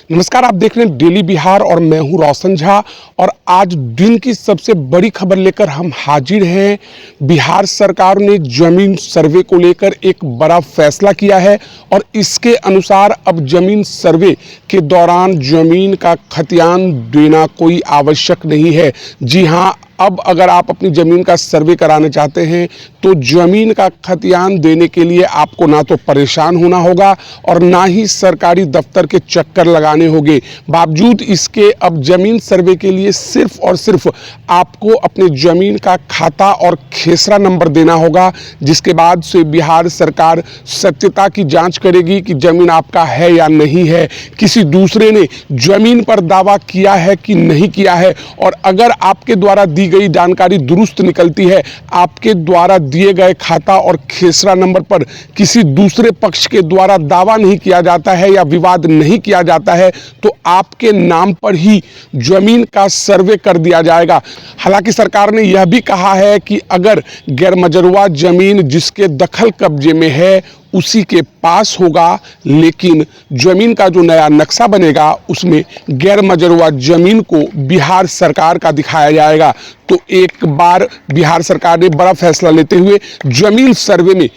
नमस्कार, आप देख रहे हैं डेली बिहार और मैं हूं रोशन झा। और आज दिन की सबसे बड़ी खबर लेकर हम हाजिर हैं। बिहार सरकार ने जमीन सर्वे को लेकर एक बड़ा फैसला किया है और इसके अनुसार अब जमीन सर्वे के दौरान जमीन का खतियान देना कोई आवश्यक नहीं है। जी हां, अब अगर आप अपनी ज़मीन का सर्वे कराना चाहते हैं तो ज़मीन का खतियान देने के लिए आपको ना तो परेशान होना होगा और ना ही सरकारी दफ्तर के चक्कर लगाने होंगे। बावजूद इसके अब ज़मीन सर्वे के लिए सिर्फ और सिर्फ आपको अपने ज़मीन का खाता और खेसरा नंबर देना होगा, जिसके बाद से बिहार सरकार सत्यता की जांच करेगी कि ज़मीन आपका है या नहीं है, किसी दूसरे ने ज़मीन पर दावा किया है कि नहीं किया है। और अगर आपके द्वारा दी गई जानकारी दुरुस्त निकलती है, आपके द्वारा दिए गए खाता और खेसरा नंबर पर किसी दूसरे पक्ष के द्वारा दावा नहीं किया जाता है या विवाद नहीं किया जाता है, तो आपके नाम पर ही जमीन का सर्वे कर दिया जाएगा। हालांकि सरकार ने यह भी कहा है कि अगर गैरमजरूआ जमीन जिसके दखल कब्जे में है उसी के पास होगा, लेकिन जमीन का जो नया नक्शा बनेगा उसमें गैर मजरूआ जमीन को बिहार सरकार का दिखाया जाएगा। तो एक बार बिहार सरकार ने बड़ा फैसला लेते हुए जमीन सर्वे में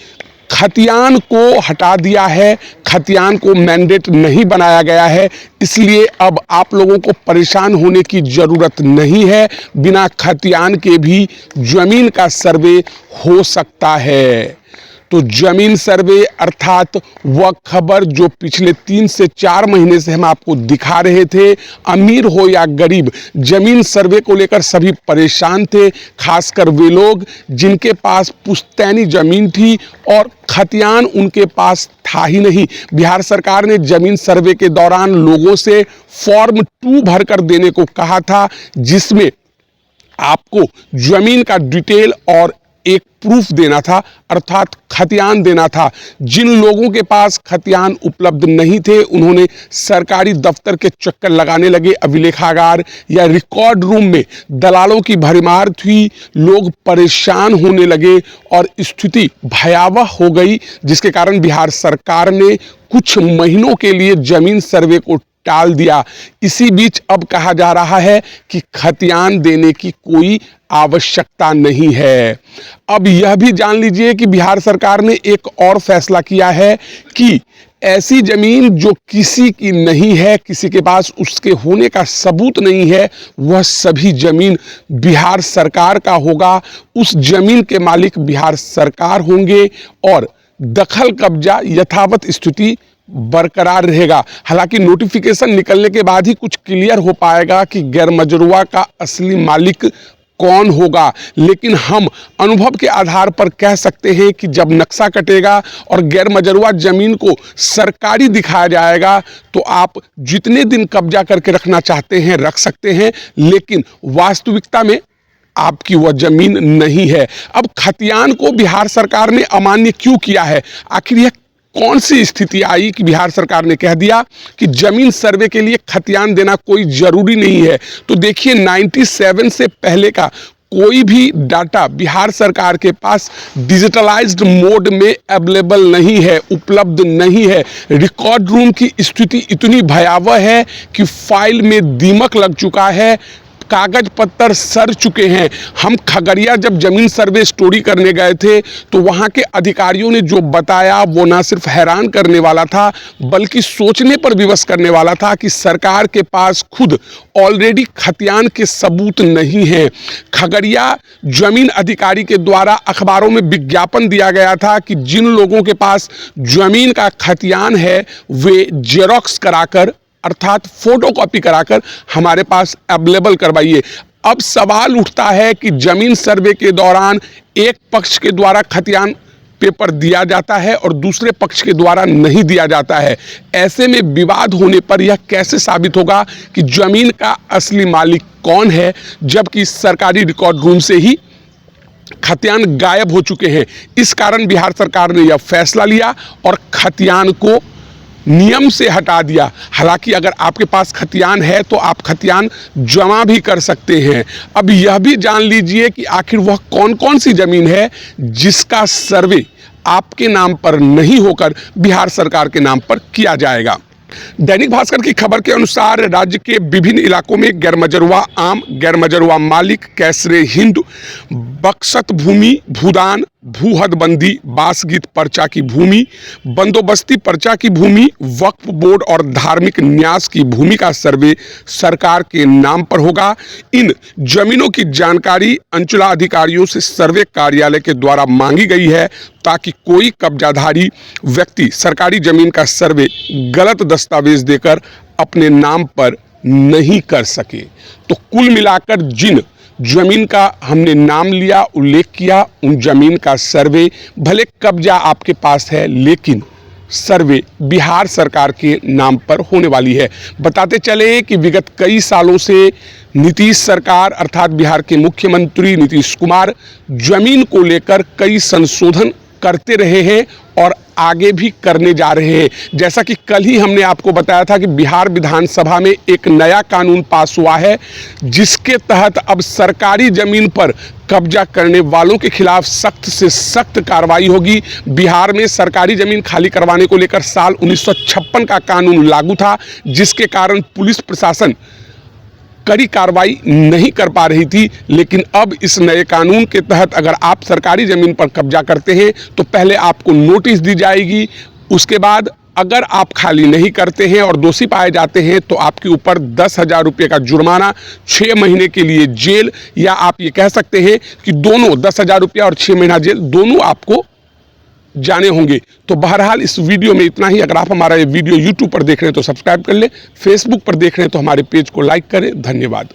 खतियान को हटा दिया है, खतियान को मैंडेट नहीं बनाया गया है। इसलिए अब आप लोगों को परेशान होने की ज़रूरत नहीं है, बिना खतियान के भी जमीन का सर्वे हो सकता है। तो जमीन सर्वे अर्थात वह खबर जो पिछले 3 से 4 महीने से हम आपको दिखा रहे थे, अमीर हो या गरीब, जमीन सर्वे को लेकर सभी परेशान थे। खासकर वे लोग जिनके पास पुश्तैनी जमीन थी और खतियान उनके पास था ही नहीं। बिहार सरकार ने जमीन सर्वे के दौरान लोगों से फॉर्म 2 भरकर देने को कहा था, जिसमें आपको जमीन का डिटेल और एक प्रूफ देना था, अर्थात खतियान देना था। जिन लोगों के पास खतियान उपलब्ध नहीं थे उन्होंने सरकारी दफ्तर के चक्कर लगाने लगे, अभिलेखागार या रिकॉर्ड रूम में दलालों की भरमार थी, लोग परेशान होने लगे और स्थिति भयावह हो गई, जिसके कारण बिहार सरकार ने कुछ महीनों के लिए जमीन सर्वे को टाल दिया। इसी बीच अब कहा जा रहा है कि खतियान देने की कोई आवश्यकता नहीं है। अब यह भी जान लीजिए कि बिहार सरकार ने एक और फैसला किया है कि ऐसी जमीन जो किसी की नहीं है, किसी के पास उसके होने का सबूत नहीं है, वह सभी जमीन बिहार सरकार का होगा। उस जमीन के मालिक बिहार सरकार होंगे और दखल कब्जा यथावत स्थिति बरकरार रहेगा। हालांकि नोटिफिकेशन निकलने के बाद ही कुछ क्लियर हो पाएगा कि गैरमजरूआ का असली मालिक कौन होगा, लेकिन हम अनुभव के आधार पर कह सकते हैं कि जब नक्शा कटेगा और गैरमजरूआ जमीन को सरकारी दिखाया जाएगा तो आप जितने दिन कब्जा करके रखना चाहते हैं रख सकते हैं, लेकिन वास्तविकता में आपकी वह जमीन नहीं है। अब खतियान को बिहार सरकार ने अमान्य क्यों किया है? आखिर यह कौन सी स्थिति आई कि बिहार सरकार ने कह दिया कि जमीन सर्वे के लिए खतियान देना कोई जरूरी नहीं है? तो देखिए, 97 से पहले का कोई भी डाटा बिहार सरकार के पास डिजिटलाइज्ड मोड में अवेलेबल नहीं है, उपलब्ध नहीं है। रिकॉर्ड रूम की स्थिति इतनी भयावह है कि फाइल में दीमक लग चुका है, कागज पत्तर सड़ चुके हैं। हम खगड़िया जब जमीन सर्वे स्टोरी करने गए थे तो वहां के अधिकारियों ने जो बताया वो ना सिर्फ हैरान करने वाला था बल्कि सोचने पर विवश करने वाला था कि सरकार के पास खुद ऑलरेडी खतियान के सबूत नहीं है। खगड़िया जमीन अधिकारी के द्वारा अखबारों में विज्ञापन दिया गया था कि जिन लोगों के पास जमीन का खतियान है वे जेरॉक्स कराकर अर्थात फोटोकॉपी कराकर हमारे पास अवेलेबल करवाइए। अब सवाल उठता है कि जमीन सर्वे के दौरान एक पक्ष के द्वारा खतियान पेपर दिया जाता है और दूसरे पक्ष के द्वारा नहीं दिया जाता है। ऐसे में विवाद होने पर यह कैसे साबित होगा कि जमीन का असली मालिक कौन है, जबकि सरकारी रिकॉर्ड रूम से ही खतियान गायब हो चुके हैं। इस कारण बिहार सरकार ने यह फैसला लिया और खतियान को नियम से हटा दिया। हालांकि अगर आपके पास खतियान है तो आप खतियान जमा भी कर सकते हैं। अब यह भी जान लीजिए कि आखिर वह कौन कौन सी जमीन है जिसका सर्वे आपके नाम पर नहीं होकर बिहार सरकार के नाम पर किया जाएगा। दैनिक भास्कर की खबर के अनुसार राज्य के विभिन्न इलाकों में गैरमजरुआ आम, गैरमजरुआ मालिक, कैसरे हिंद, बक्सत भूमि, भूदान, भूहदबंदी, बासगीत पर्चा की भूमि, बंदोबस्ती पर्चा की भूमि, वक्फ बोर्ड और धार्मिक न्यास की भूमि का सर्वे सरकार के नाम पर होगा। इन जमीनों की जानकारी अंचलाधिकारियों से सर्वे कार्यालय के द्वारा मांगी गई है ताकि कोई कब्जाधारी व्यक्ति सरकारी जमीन का सर्वे गलत दस्तावेज देकर अपने नाम पर नहीं कर सके। तो कुल मिलाकर जिन जमीन का हमने नाम लिया, उल्लेख किया, उन जमीन का सर्वे भले कब्जा आपके पास है लेकिन सर्वे बिहार सरकार के नाम पर होने वाली है। बताते चले कि विगत कई सालों से नीतीश सरकार अर्थात बिहार के मुख्यमंत्री नीतीश कुमार जमीन को लेकर कई संशोधन करते रहे हैं और आगे भी करने जा रहे हैं। जैसा कि कल ही हमने आपको बताया था कि बिहार विधानसभा में एक नया कानून पास हुआ है जिसके तहत अब सरकारी जमीन पर कब्जा करने वालों के खिलाफ सख्त से सख्त कार्रवाई होगी। बिहार में सरकारी जमीन खाली करवाने को लेकर साल 1956 का कानून लागू था जिसके कारण पुलिस प्रशासन कड़ी कार्रवाई नहीं कर पा रही थी, लेकिन अब इस नए कानून के तहत अगर आप सरकारी ज़मीन पर कब्जा करते हैं तो पहले आपको नोटिस दी जाएगी, उसके बाद अगर आप खाली नहीं करते हैं और दोषी पाए जाते हैं तो आपके ऊपर 10,000 रुपये का जुर्माना, 6 महीने के लिए जेल, या आप ये कह सकते हैं कि दोनों 10,000 रुपया और 6 महीना जेल दोनों आपको जाने होंगे। तो बहरहाल इस वीडियो में इतना ही। अगर आप हमारा ये वीडियो यूट्यूब पर देख रहे हैं तो सब्सक्राइब कर लें, फेसबुक पर देख रहे हैं तो हमारे पेज को लाइक करें। धन्यवाद।